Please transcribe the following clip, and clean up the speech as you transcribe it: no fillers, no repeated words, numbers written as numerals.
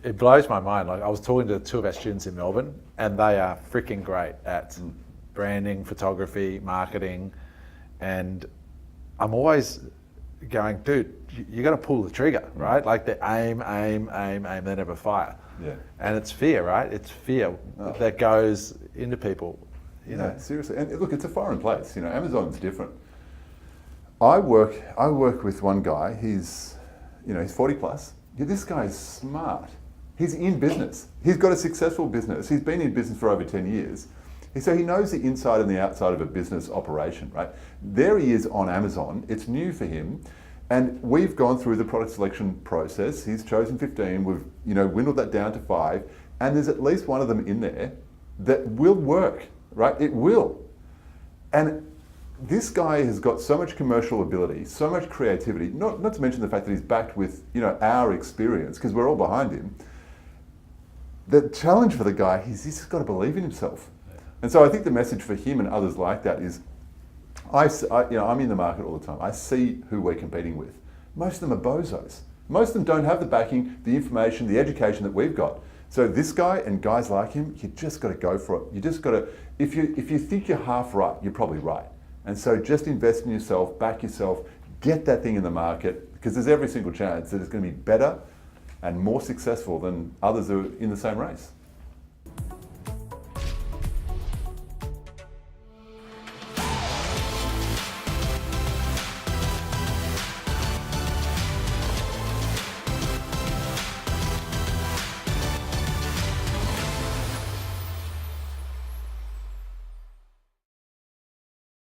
it blows my mind. Like I was talking to two of our students in Melbourne, and they are freaking great at branding, photography, marketing, and I'm always going, dude, you got to pull the trigger, right? Like they aim, they never fire. Yeah. And it's fear, right? It's fear that goes into people. You know, seriously. And look, it's a foreign place. You know, Amazon's different. I work with one guy. He's 40 plus. Yeah, this guy's smart. He's in business. He's got a successful business. He's been in business for over 10 years. So he knows the inside and the outside of a business operation, right? There he is on Amazon. It's new for him. And we've gone through the product selection process. He's chosen 15. We've, dwindled that down to 5. And there's at least one of them in there that will work, right? It will. And this guy has got so much commercial ability, so much creativity, not to mention the fact that he's backed with, our experience, because we're all behind him. The challenge for the guy is he's just got to believe in himself. And so I think the message for him and others like that is, I'm in the market all the time. I see who we're competing with. Most of them are bozos. Most of them don't have the backing, the information, the education that we've got. So this guy and guys like him, you just got to go for it. You just got to, if you think you're half right, you're probably right. And so just invest in yourself, back yourself, get that thing in the market, because there's every single chance that it's going to be better and more successful than others who are in the same race.